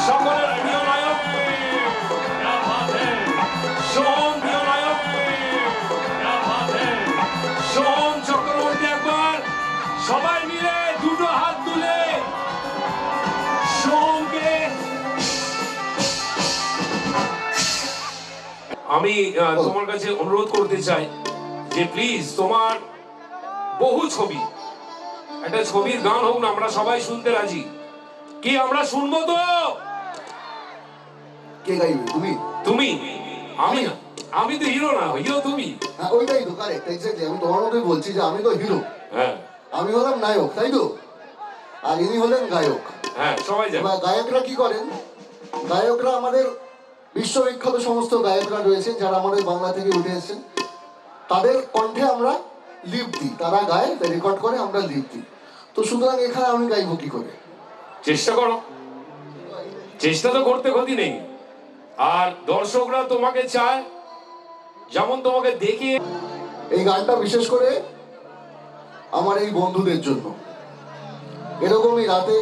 সকলের প্রিয় নায়ক সোহম, প্রিয় নায়ক সোহম চক্রবর্তী। একবার সবাই মিলে দুটো হাত তুলে সোহমকে। আমি তোমার কাছে অনুরোধ করতে চাই যে প্লিজ তোমার বহু ছবি, একটা ছবির গান হোক না, আমরা সবাই শুনতে রাজি। কি আমরা শুনবো তো? কে গাইবে? তুমি? তুমি? আমি না, আমি তো হিরো না, হিরো তুমি। হ্যাঁ ওইটাই তো কারেক্ট, এক্স্যাক্টলি। আমি তোমার মতোই বলছি যে আমি তো হিরো, হ্যাঁ আমি হলাম নায়ক, তাই তো? আর ইনি হলেন গায়ক। হ্যাঁ সবাই জানে। গায়করা কি করেন? গায়করা আমাদের বিশ্ববিখ্যাত সমস্ত গায়করা রয়েছেন যারা আমাদের বাংলা থেকে উঠে এসেছেন, তাদের কণ্ঠে আমরা লিপ দিই। তারা গায়, রেকর্ড করে, আমরা লিপ দিই। তো সুতরাং এখানে আমি গাইবো কি করে? চেষ্টা করো, চেষ্টা তো করতে ক্ষতি নেই। আর দর্শকরা তোমাকে চায়, যেমন তোমাকে দেখে। এই গানটা বিশেষ করে আমার এই বন্ধুদের জন্য। এরকমই রাতে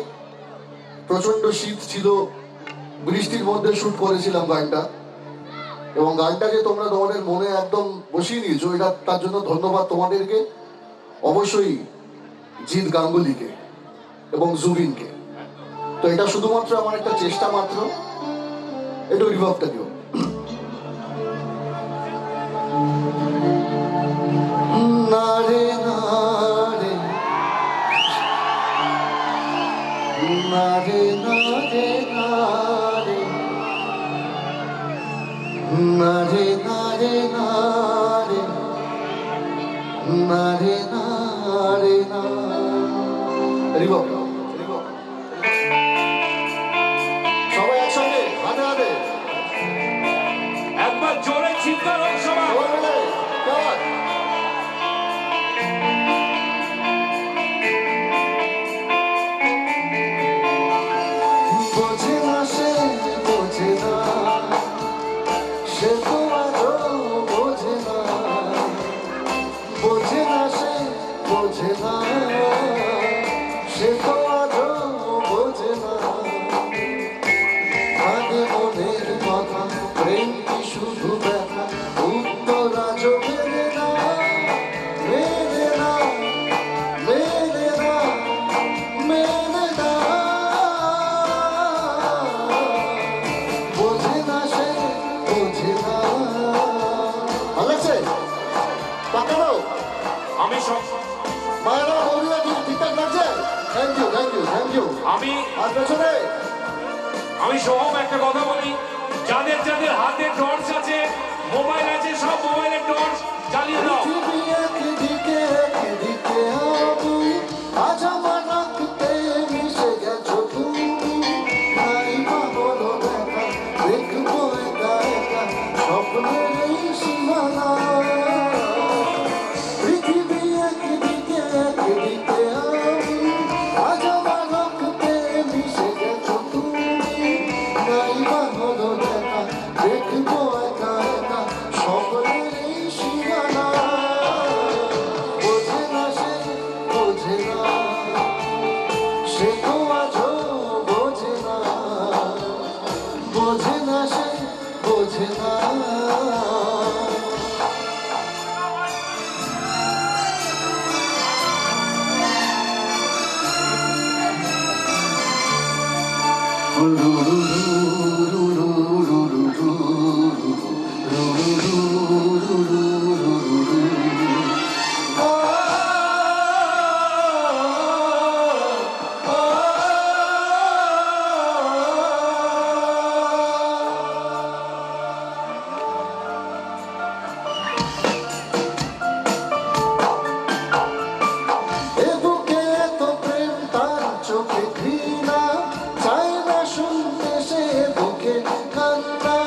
প্রচন্ড শীত ছিল, বৃষ্টির মধ্যে শুট করেছিলাম গানটা, এবং গানটা যে তোমরা তোমাদের মনে একদম বসিয়ে নিয়েছো, এটা তার জন্য ধন্যবাদ তোমাদেরকে, অবশ্যই জিৎ গাঙ্গুলিকে এবং জুবিনকে। তো এটা শুধুমাত্র আমার একটা চেষ্টা মাত্র, একটু রিভার্বটা দিও। নারে নারে নারে নারে নারে নারে নারে নারে নারে নারে নারে। সবাই একসঙ্গে হাতে হাতে একবার জোরে চিৎকার হোক সবাই। বোঝে না সে, বোঝে না সে, তো আজও বোঝে না। বোঝে না সে, বোঝে না সে, তো আজও বোঝে না। আগে মনের কথা, প্রেম কি শুধু ব্যথা, উত্তর আজও মেলে না, মেলে না, মেলে না, মেলে না। বোঝে না সে, বোঝে না। ভালো লাগছে? পাকা দাও। আমি সব মায়েরা বৌদিরা ঠিকঠাক লাগছে? Thank you, thank you, thank you. আমি আর পেছনে আমি সোহম একটা কথা বলি, যাদের যাদের হাতে টর্চ আছে, মোবাইল আছে, সব মোবাইলের টর্চ জ্বালিয়ে দাও। পৃথিবী একদিকে একদিকে আমি, আজ আমার রক্তে মিশে গেছো তুমি। নাই বা হলো দেখা, দেখবো একা একা স্বপ্নের এই সীমানা। পৃথিবী একদিকে একদিকে আমি, আজ আমার রক্তে মিশে গেছো তুমি। নাই বা হলো দেখা, দেখবো একা একা স্বপ্নের এই সীমানা। বোঝে না সে, বোঝে না সে, তো আজও বোঝে না। বোঝে না সে, বোঝে না। এ বুকে এত প্রেম, তার চোখে ঘৃণা, চায় না শুনতে সে বুকে কান্না।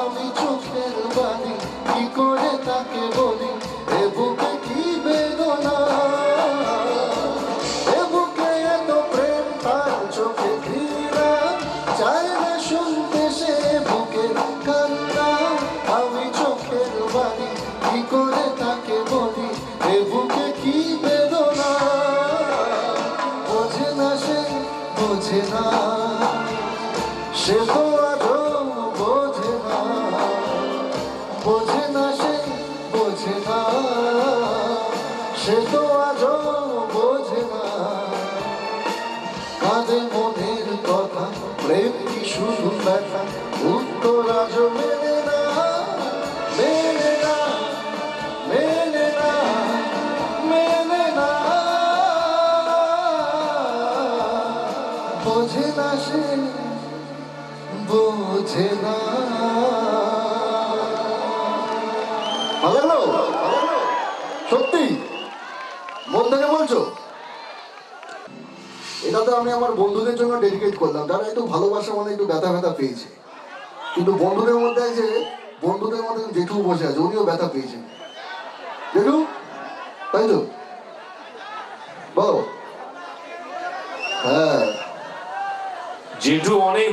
আমি চোখের বাণী কি করে তাকে বলি, এ বুকে কি বেদনা। এ বুকে এত প্রেম, তার চোখে ঘৃণা, চায় না শুনতে সে বুকে কান্না। আমি চোখের বাণী কি করে তাকে বলি, এ বুকে কি বেদনা। বোঝে না সে, বোঝে না সে তো আজও বোঝে না, বোঝে না সে, বোঝে না, সে তো আজও বোঝে না। কাঁদে মনের কথা, প্রেম কি শুধু ব্যথা, উত্তর আজও মেলে না, মেলে না, মেলে না, মেলে না। বোঝে না সে, বোঝে না। ভালো লাগলো? সত্যি মন থেকে বলছো? এটা তো আমি আমার বন্ধুদের জন্য ডেডিকেট করলাম, যারা একটু ভালোবাসা মানে একটু ব্যথা ব্যথা পেয়েছে। কিন্তু বন্ধুদের মধ্যে আছে, বন্ধুদের মধ্যে জেঠু বসে আছে, উনিও ব্যথা পেয়েছেন। জেঠু, তাই তো বলো? হ্যাঁ, জেঠু অনেক